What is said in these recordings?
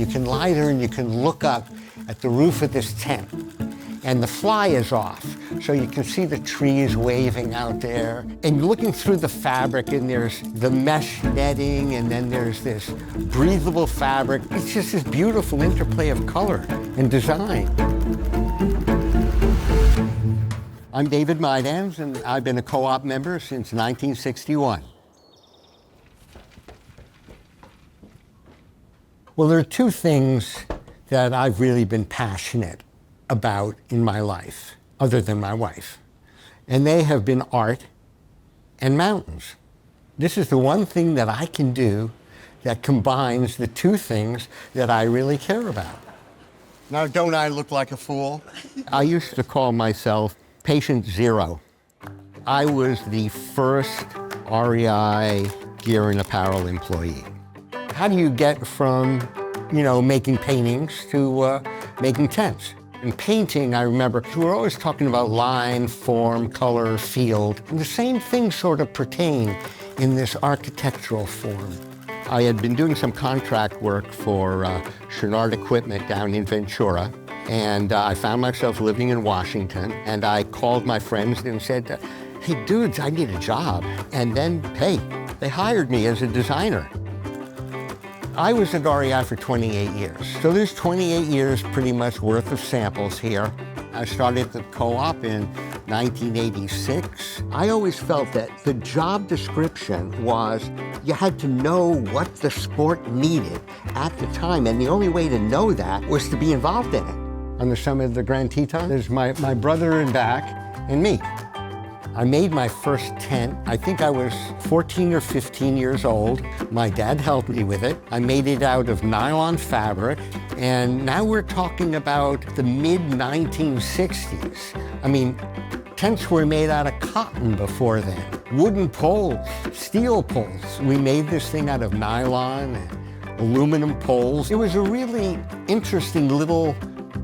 can lie there and you can look up at the roof of this tent. And the fly is off, so you can see the trees waving out there. And you're looking through the fabric, and there's the mesh netting, and then there's this breathable fabric. It's just this beautiful interplay of color and design. I'm David Mydans, and I've been a co-op member since 1961. Well, there are two things that I've really been passionate about in my life, other than my wife. And they have been art and mountains. This is the one thing that I can do that combines the two things that I really care about. Now, don't I look like a fool? I used to call myself Patient Zero. I was the first REI Gear and Apparel employee. How do you get from, making paintings to making tents? In painting, I remember, we were always talking about line, form, color, field. And the same things sort of pertain in this architectural form. I had been doing some contract work for Chouinard Equipment down in Ventura, and I found myself living in Washington, and I called my friends and said, hey, dudes, I need a job. And then, hey, they hired me as a designer. I was at REI for 28 years. So there's 28 years pretty much worth of samples here. I started the co-op in 1986. I always felt that the job description was you had to know what the sport needed at the time, and the only way to know that was to be involved in it. On the summit of the Grand Teton, there's my brother in back and me. I made my first tent. I think I was 14 or 15 years old. My dad helped me with it. I made it out of nylon fabric, and now we're talking about the mid-1960s. I mean, tents were made out of cotton before then. Wooden poles, steel poles. We made this thing out of nylon and aluminum poles. It was a really interesting little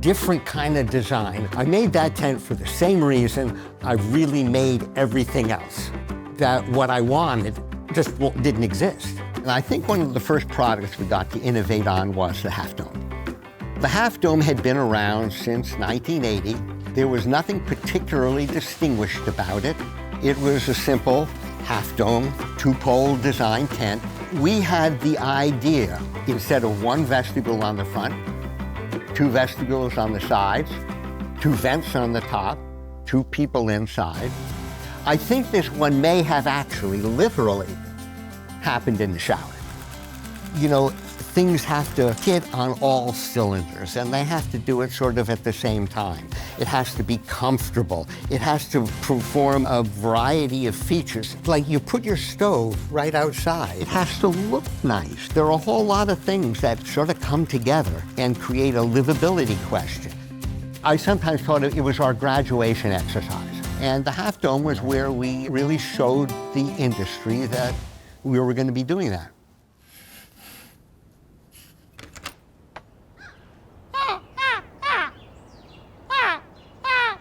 different kind of design. I made that tent for the same reason I really made everything else. That what I wanted just didn't exist. And I think one of the first products we got to innovate on was the half dome. The half dome had been around since 1980. There was nothing particularly distinguished about it. It was a simple half dome, two-pole design tent. We had the idea, instead of one vestibule on the front, two vestibules on the sides, two vents on the top, two people inside. I think this one may have actually literally happened in the shower. Things have to hit on all cylinders, and they have to do it sort of at the same time. It has to be comfortable. It has to perform a variety of features. Like you put your stove right outside. It has to look nice. There are a whole lot of things that sort of come together and create a livability question. I sometimes thought it was our graduation exercise. And the half dome was where we really showed the industry that we were going to be doing that.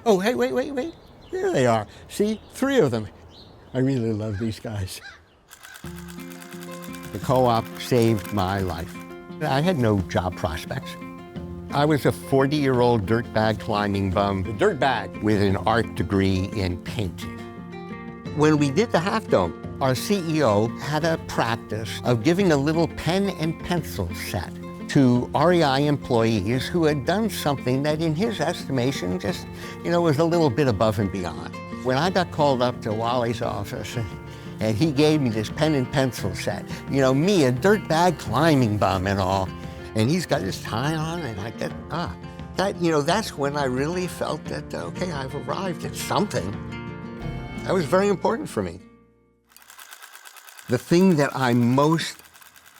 Oh, hey, wait. There they are. See, 3 of them. I really love these guys. The co-op saved my life. I had no job prospects. I was a 40-year-old dirtbag climbing bum, a dirtbag with an art degree in painting. When we did the half dome, our CEO had a practice of giving a little pen and pencil set to REI employees who had done something that in his estimation just, was a little bit above and beyond. When I got called up to Wally's office and he gave me this pen and pencil set, me, a dirtbag climbing bum and all, and he's got his tie on and I get, that's when I really felt that, okay, I've arrived at something. That was very important for me. The thing that I most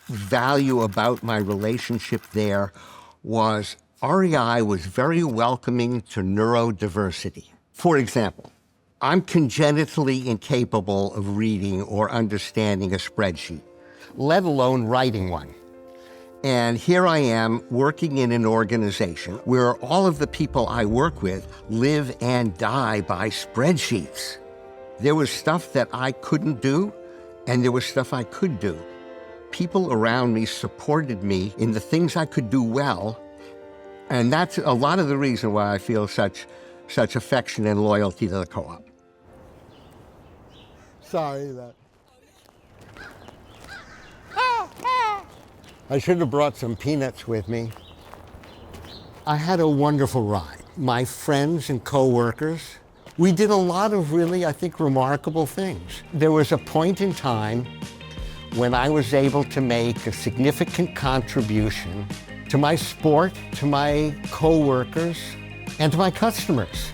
value about my relationship there was REI was very welcoming to neurodiversity. For example, I'm congenitally incapable of reading or understanding a spreadsheet, let alone writing one. And here I am working in an organization where all of the people I work with live and die by spreadsheets. There was stuff that I couldn't do, and there was stuff I could do. people around me supported me in the things I could do well. And that's a lot of the reason why I feel such affection and loyalty to the co-op. Sorry that. I should have brought some peanuts with me. I had a wonderful ride. My friends and co-workers, we did a lot of really, I think, remarkable things. There was a point in time when I was able to make a significant contribution to my sport, to my co-workers, and to my customers.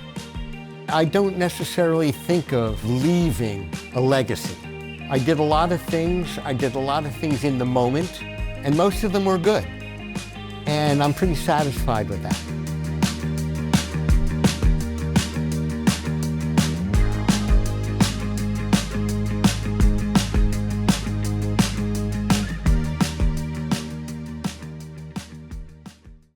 I don't necessarily think of leaving a legacy. I did a lot of things. I did a lot of things in the moment, and most of them were good. And I'm pretty satisfied with that.